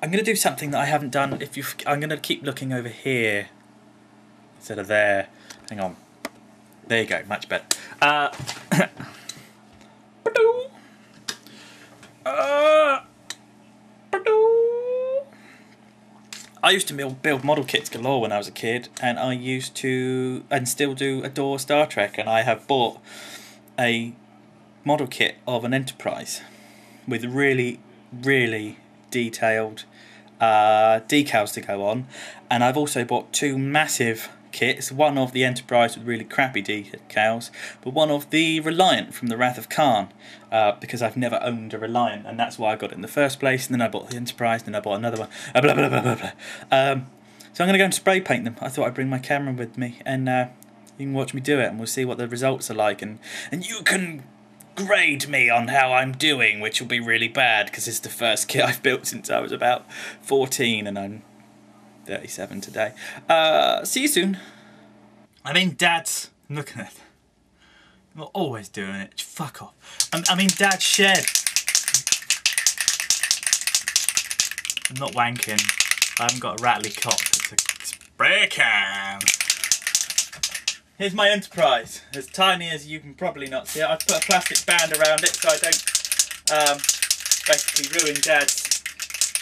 I'm going to do something that I haven't done. I'm going to keep looking over here instead of there. Hang on. There you go, much better. I used to build model kits galore when I was a kid, and I used to, and still do, adore Star Trek, and I have bought a model kit of an Enterprise with really, really detailed decals to go on, and I've also bought two massive kits, one of the Enterprise with really crappy decals, but one of the Reliant from the Wrath of Khan, because I've never owned a Reliant, and that's why I got it in the first place, and then I bought the Enterprise, and then I bought another one, blah blah blah blah blah. So I'm going to go and spray paint them. I thought I'd bring my camera with me, and you can watch me do it, and we'll see what the results are like, and you can grade me on how I'm doing, which will be really bad, because it's the first kit I've built since I was about 14, and I'm 37 today. See you soon. I'm in Dad's... I'm looking at it. You're always doing it. Fuck off. I'm in Dad's shed. I'm not wanking. I haven't got a rattly cock. It's a spray can. Here's my Enterprise. As tiny as you can probably not see it. I've put a plastic band around it so I don't basically ruin Dad's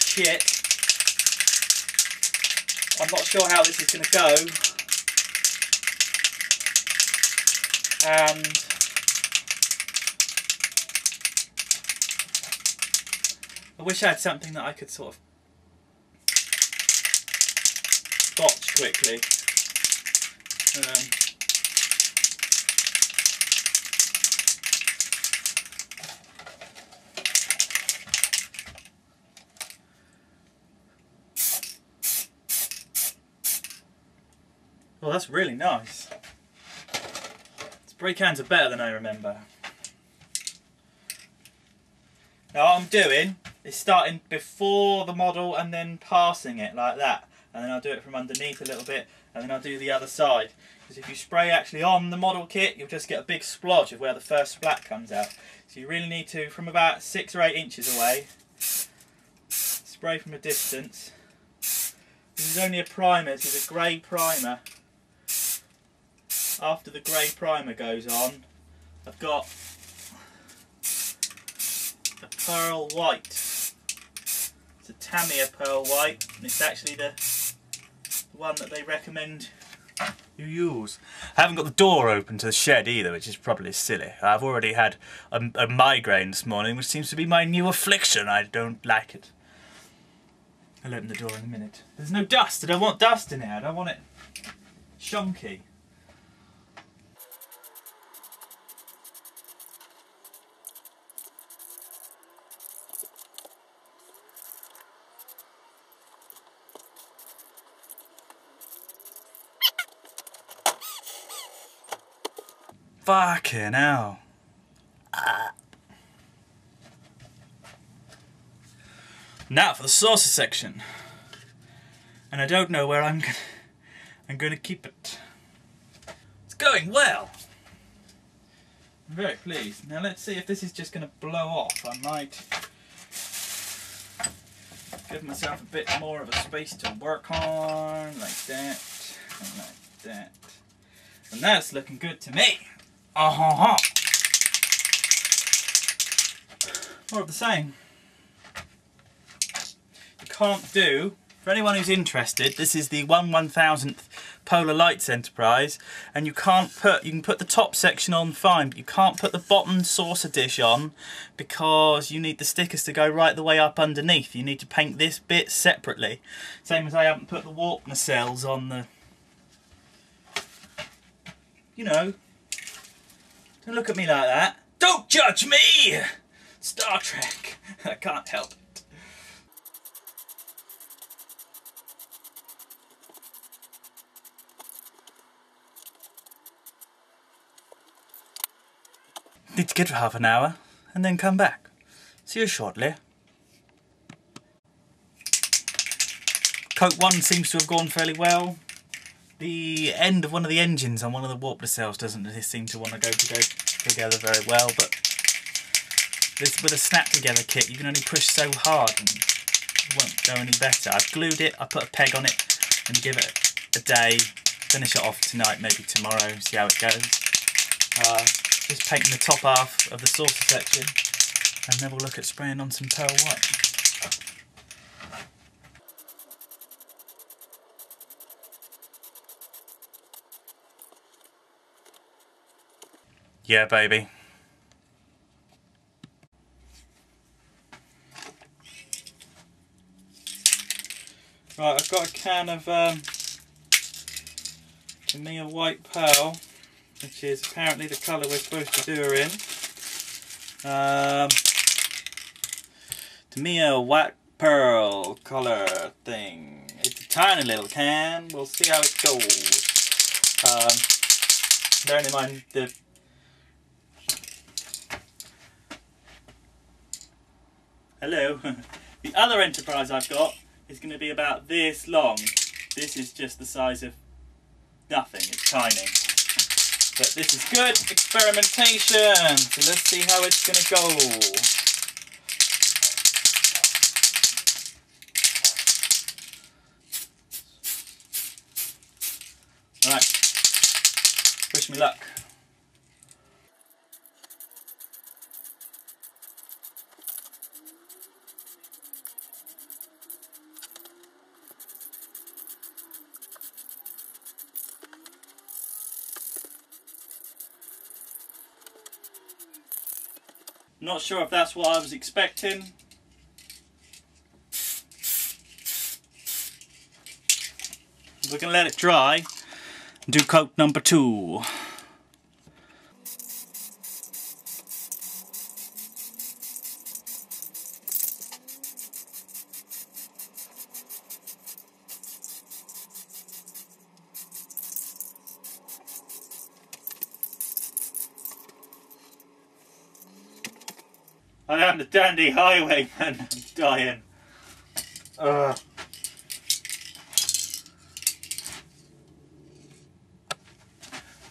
shit. I'm not sure how this is going to go, and I wish I had something that I could sort of botch quickly. Well, that's really nice. Spray cans are better than I remember. Now what I'm doing is starting before the model and then passing it like that. And then I'll do it from underneath a little bit, and then I'll do the other side. Because if you spray actually on the model kit, you'll just get a big splodge of where the first splat comes out. So you really need to, from about 6 or 8 inches away, spray from a distance. This is only a primer, this is a grey primer. After the grey primer goes on, I've got a pearl white. It's a Tamiya pearl white, and it's actually the one that they recommend you use. I haven't got the door open to the shed either, which is probably silly. I've already had a migraine this morning, which seems to be my new affliction. I don't like it. I'll open the door in a minute. There's no dust. I don't want dust in here. I don't want it shonky. Fucking hell. Now for the saucer section. And I don't know where I'm gonna keep it. It's going well. I'm very pleased. Now let's see if this is just gonna blow off. I might give myself a bit more of a space to work on, like that, and like that. And that's looking good to me. More of the same. You can't do, for anyone who's interested, this is the 1/1000th Polar Lights Enterprise, and you can put the top section on fine, but you can't put the bottom saucer dish on because you need the stickers to go right the way up underneath. You need to paint this bit separately. Same as I haven't put the warp nacelles on the, you know. Don't look at me like that. Don't judge me! Star Trek. I can't help it. Need to get for half an hour and then come back. See you shortly. Coat 1 seems to have gone fairly well. The end of one of the engines on one of the warp nacelles doesn't seem to want to go together very well, but this, with a snap together kit, you can only push so hard, and it won't go any better. I've glued it, I put a peg on it and give it a day, finish it off tonight, maybe tomorrow, see how it goes. Just painting the top half of the saucer section and then we'll look at spraying on some pearl white. Yeah, baby. Right, I've got a can of Tamiya White Pearl, which is apparently the colour we're supposed to do her in. Tamiya White Pearl colour thing. It's a tiny little can. We'll see how it goes. Bearing in mind the hello. The other Enterprise I've got is going to be about this long. This is just the size of nothing, it's tiny. But this is good experimentation, so let's see how it's going to go. Right, wish me luck. Not sure if that's what I was expecting. We're going to let it dry and do coat number 2. I am the dandy highwayman. I'm dying.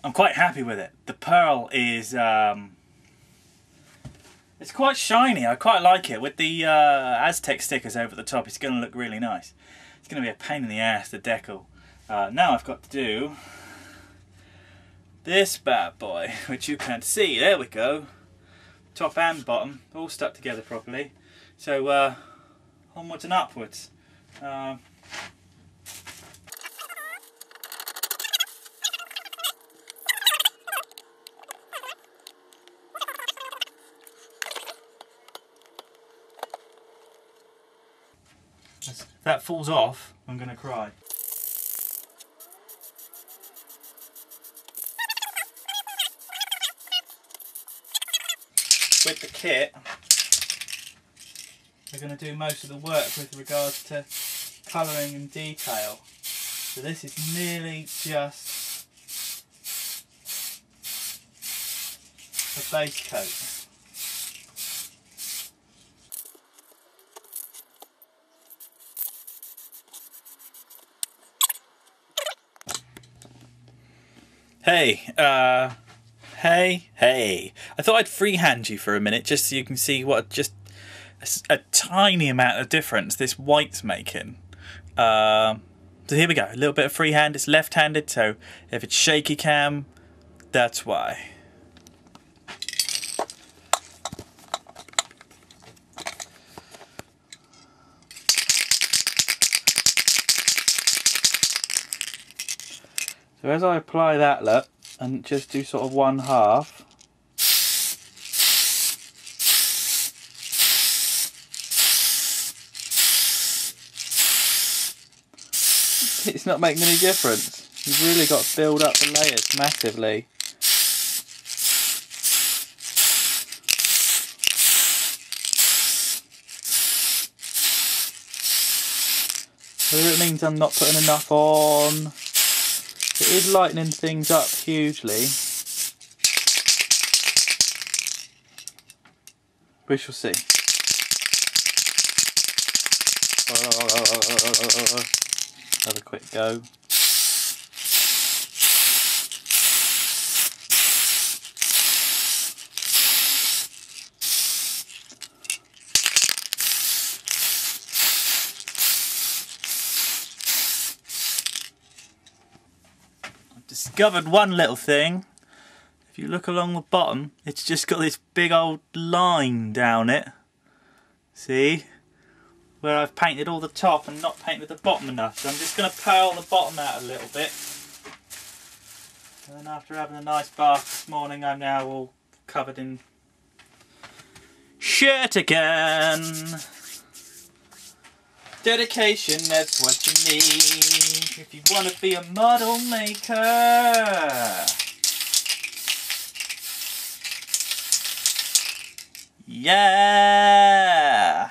I'm quite happy with it. The pearl is it's quite shiny. I quite like it. With the Aztec stickers over the top, it's going to look really nice. It's going to be a pain in the ass, the decal. Now I've got to do this bad boy, which you can't see. There we go. Top and bottom, all stuck together properly. So onwards and upwards. If that falls off, I'm going to cry. With the kit, we're going to do most of the work with regards to colouring and detail. So this is merely just a base coat. Hey, I thought I'd freehand you for a minute just so you can see what just a tiny amount of difference this white's making. So here we go, a little bit of freehand. It's left-handed, so if it's shaky cam, that's why. So as I apply that, look, and just do sort of one half, it's not making any difference. You've really got to build up the layers massively. Whether it means I'm not putting enough on, it is lightening things up hugely. We shall see. Have a quick go. discovered one little thing. If you look along the bottom, it's just got this big old line down it. See? Where I've painted all the top and not painted the bottom enough. So I'm just going to pearl the bottom out a little bit. And then after having a nice bath this morning, I'm now all covered in shirt again. Dedication, that's what you need if you want to be a model maker. Yeah!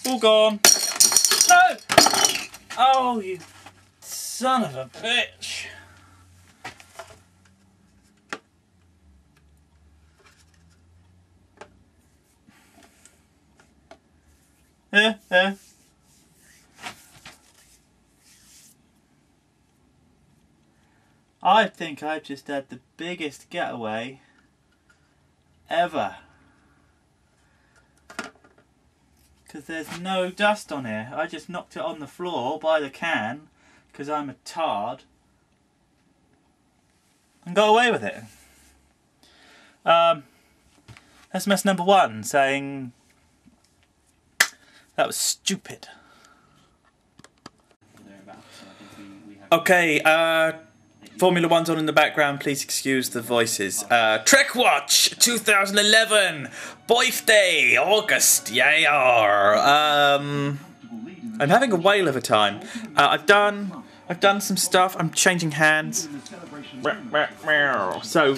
All gone. No! Oh, you son of a bitch. I think I've just had the biggest getaway ever. Because there's no dust on here. I just knocked it on the floor by the can because I'm a tard and got away with it. SMS number 1 saying that was stupid. Okay, Formula 1's on in the background, please excuse the voices. Trek Watch 2011 birthday, August, yeah. I'm having a whale of a time. I've done some stuff. I'm changing hands. So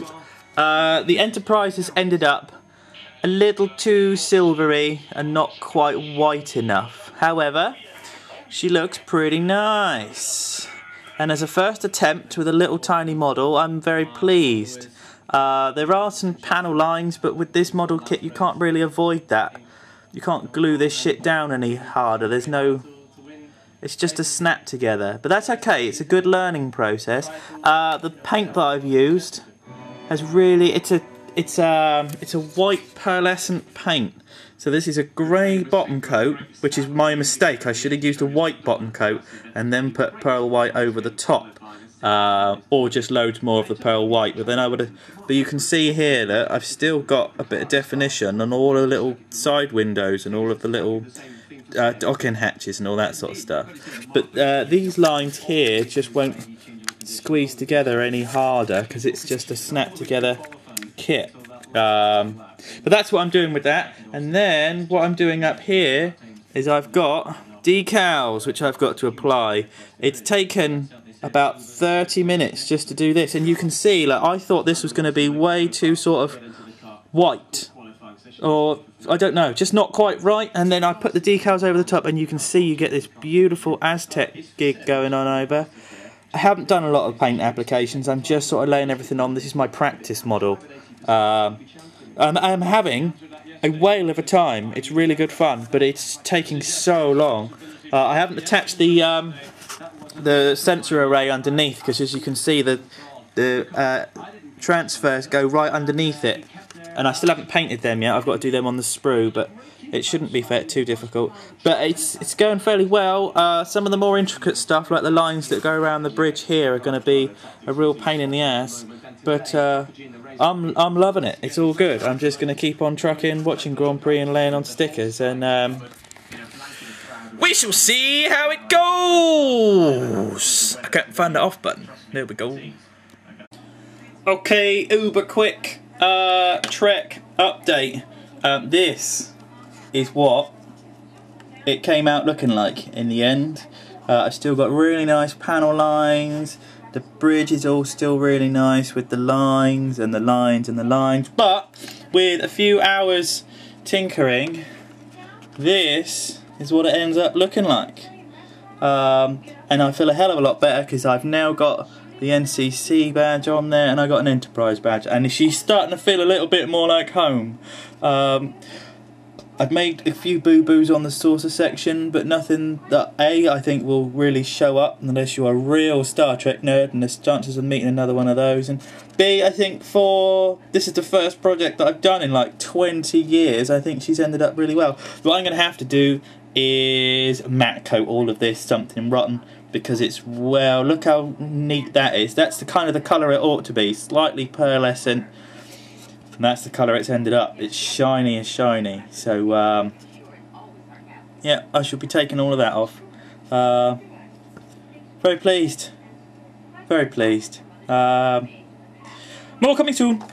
the Enterprise has ended up a little too silvery and not quite white enough. However, she looks pretty nice. And as a first attempt with a little tiny model, I'm very pleased. There are some panel lines, but with this model kit you can't really avoid that. You can't glue this shit down any harder. There's no... It's just a snap together. But that's okay, it's a good learning process. The paint that I've used has really... It's a white pearlescent paint. So this is a grey bottom coat, which is my mistake. I should have used a white bottom coat and then put pearl white over the top, or just loads more of the pearl white. But then I would have. But you can see here that I've still got a bit of definition on all the little side windows and all of the little docking hatches and all that sort of stuff. But these lines here just won't squeeze together any harder because it's just a snap together kit. But that's what I'm doing with that. And then what I'm doing up here is I've got decals which I've got to apply. It's taken about 30 minutes just to do this, and you can see, like, I thought this was going to be way too sort of white, or I don't know, just not quite right. And then I put the decals over the top and you can see you get this beautiful Aztec gig going on over. I haven't done a lot of paint applications, I'm just sort of laying everything on. This is my practice model. I'm having a whale of a time. It's really good fun, but it's taking so long. I haven't attached the sensor array underneath because, as you can see, the transfers go right underneath it, and I still haven't painted them yet. I've got to do them on the sprue, but it shouldn't be too difficult. But it's going fairly well. Some of the more intricate stuff, like the lines that go around the bridge here, are going to be a real pain in the ass. But I'm loving it. It's all good. I'm just going to keep on trucking, watching Grand Prix and laying on stickers, and we shall see how it goes. I can't find the off button. There we go. Okay, uber quick Trek update. This is what it came out looking like in the end. I've still got really nice panel lines. The bridge is all still really nice with the lines and the lines and the lines, but with a few hours tinkering, this is what it ends up looking like. And I feel a hell of a lot better because I've now got the NCC badge on there and I got an Enterprise badge, and she's starting to feel a little bit more like home. I've made a few boo-boos on the saucer section, but nothing that A, I think will really show up unless you're a real Star Trek nerd, and there's chances of meeting another one of those. And B, I think this is the first project that I've done in like 20 years. I think she's ended up really well. What I'm going to have to do is matte coat all of this something rotten, because it's, well, look how neat that is. That's the kind of the colour it ought to be, slightly pearlescent. And that's the colour it's ended up. It's shiny as shiny. So, yeah, I shall be taking all of that off. Very pleased. Very pleased. More coming soon.